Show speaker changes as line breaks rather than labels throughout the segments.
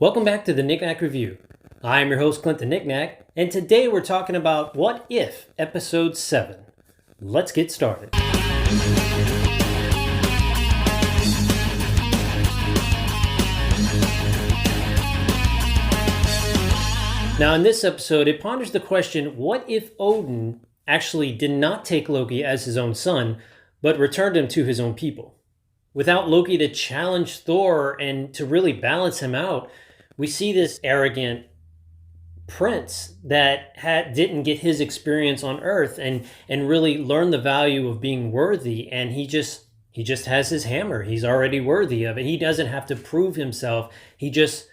Welcome back to the Knickknack Review. I am your host, Clint the Knickknack, and today we're talking about What If, Episode 7. Let's get started. Now, in this episode, it ponders the question, what if Odin actually did not take Loki as his own son, but returned him to his own people? Without Loki to challenge Thor and to really balance him out, we see this arrogant prince that didn't get his experience on Earth and really learn the value of being worthy. And he just has his hammer. He's already worthy of it. He doesn't have to prove himself. He just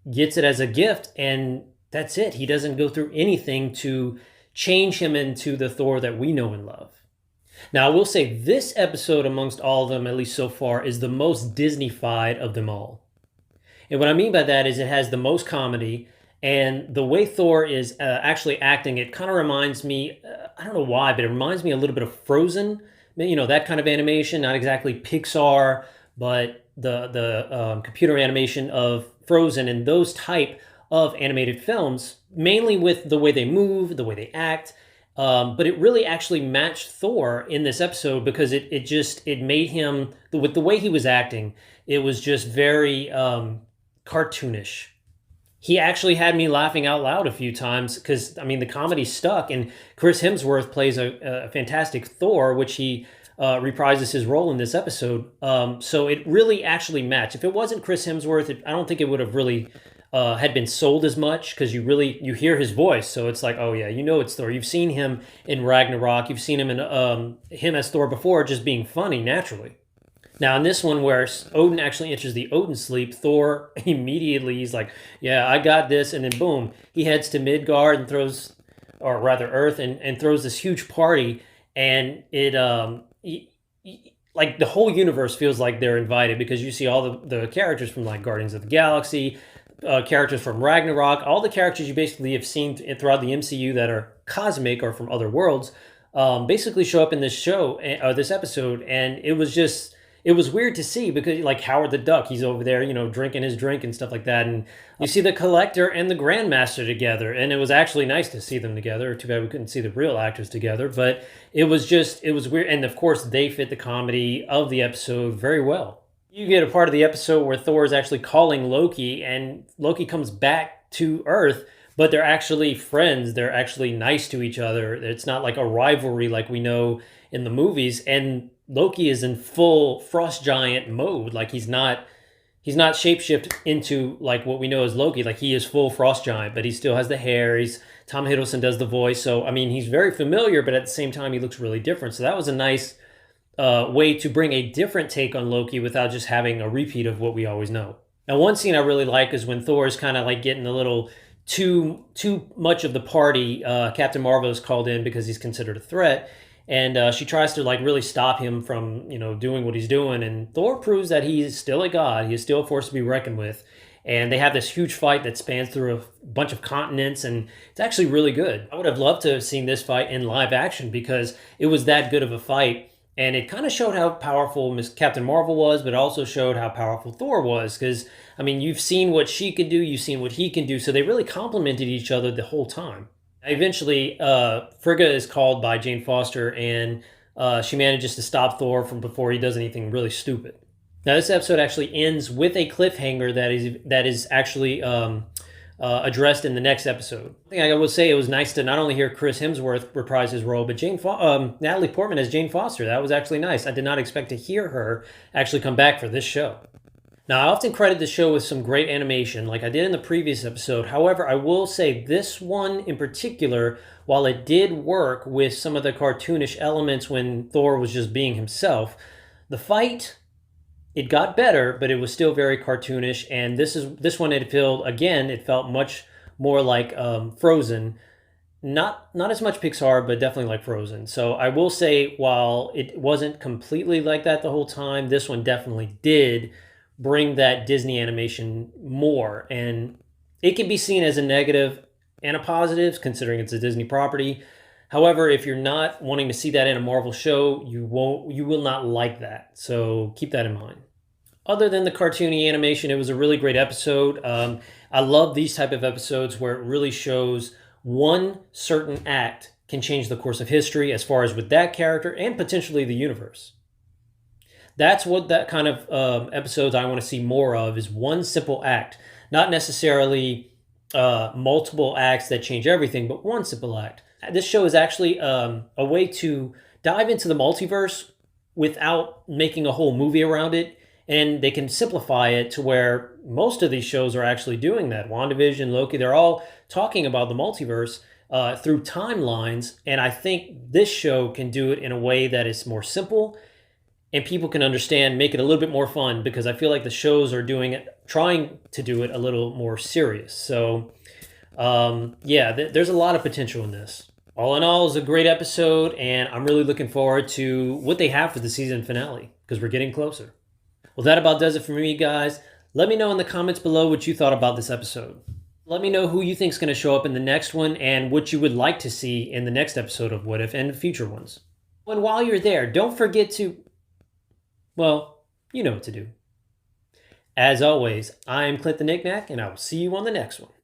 gets it as a gift, and that's it. He doesn't go through anything to change him into the Thor that we know and love. Now, I will say this episode, amongst all of them, at least so far, is the most Disney-fied of them all. And what I mean by that is it has the most comedy, and the way Thor is actually acting, it kind of reminds me, I don't know why, but it reminds me a little bit of Frozen. You know, that kind of animation, not exactly Pixar, but the computer animation of Frozen and those type of animated films, mainly with the way they move, the way they act. But it really actually matched Thor in this episode because it made him, with the way he was acting, it was just very cartoonish. He actually had me laughing out loud a few times because, I mean, the comedy stuck, and Chris Hemsworth plays a fantastic Thor, which he reprises his role in this episode. So it really actually matched. If it wasn't Chris Hemsworth, I don't think it would have really had been sold as much, because you hear his voice, so it's like, oh yeah, you know it's Thor. You've seen him in Ragnarok, you've seen him in him as Thor before, just being funny naturally. Now in this one, where Odin actually enters the Odin sleep, Thor immediately, he's like, yeah, I got this, and then boom, he heads to Midgard and throws, or rather Earth, and throws this huge party, and it like the whole universe feels like they're invited, because you see all the characters from like Guardians of the Galaxy, characters from Ragnarok, all the characters you basically have seen throughout the MCU that are cosmic or from other worlds, basically show up in this show, this episode, and it was weird to see, because like Howard the Duck, he's over there, drinking his drink and stuff like that, and you see the Collector and the Grandmaster together, and it was actually nice to see them together. Too bad we couldn't see the real actors together, but it was weird, and of course they fit the comedy of the episode very well. You get a part of the episode where Thor is actually calling Loki, and Loki comes back to Earth, but they're actually friends. They're actually nice to each other. It's not like a rivalry like we know in the movies. And Loki is in full frost giant mode. Like he's not shapeshift into like what we know as Loki. Like he is full frost giant, but he still has the hair. Tom Hiddleston does the voice. So, I mean, he's very familiar, but at the same time, he looks really different. So that was a nice way to bring a different take on Loki without just having a repeat of what we always know. Now, one scene I really like is when Thor is kind of like getting a little too much of the party. Captain Marvel is called in because he's considered a threat, and she tries to like really stop him from doing what he's doing. And Thor proves that he is still a god. He is still a force to be reckoned with. And they have this huge fight that spans through a bunch of continents, and it's actually really good. I would have loved to have seen this fight in live action because it was that good of a fight. And it kind of showed how powerful Miss Captain Marvel was, but it also showed how powerful Thor was. Because, I mean, you've seen what she could do, you've seen what he can do, so they really complemented each other the whole time. Eventually, Frigga is called by Jane Foster, and she manages to stop Thor from before he does anything really stupid. Now, this episode actually ends with a cliffhanger that is actually addressed in the next episode. I think I will say it was nice to not only hear Chris Hemsworth reprise his role, but Natalie Portman as Jane Foster. That was actually nice. I did not expect to hear her actually come back for this show. Now, I often credit the show with some great animation, like I did in the previous episode. However, I will say this one in particular, while it did work with some of the cartoonish elements when Thor was just being himself, the fight, it got better, but it was still very cartoonish. And this one, it felt much more like Frozen. Not as much Pixar, but definitely like Frozen. So I will say, while it wasn't completely like that the whole time, this one definitely did bring that Disney animation more. And it can be seen as a negative and a positive, considering it's a Disney property. However, if you're not wanting to see that in a Marvel show, you will not like that. So keep that in mind. Other than the cartoony animation, it was a really great episode. I love these type of episodes where it really shows one certain act can change the course of history as far as with that character and potentially the universe. That's what that kind of episodes I want to see more of is one simple act, not necessarily multiple acts that change everything, but one simple act. This show is actually a way to dive into the multiverse without making a whole movie around it. And they can simplify it to where most of these shows are actually doing that. WandaVision, Loki, they're all talking about the multiverse through timelines. And I think this show can do it in a way that is more simple and people can understand, make it a little bit more fun because I feel like the shows are doing it, trying to do it a little more serious. So, yeah, there's a lot of potential in this. All in all, it's a great episode, and I'm really looking forward to what they have for the season finale because we're getting closer. Well, that about does it for me, guys. Let me know in the comments below what you thought about this episode. Let me know who you think is going to show up in the next one and what you would like to see in the next episode of What If and future ones. And while you're there, don't forget to, well, you know what to do. As always, I am Clint the Knickknack, and I will see you on the next one.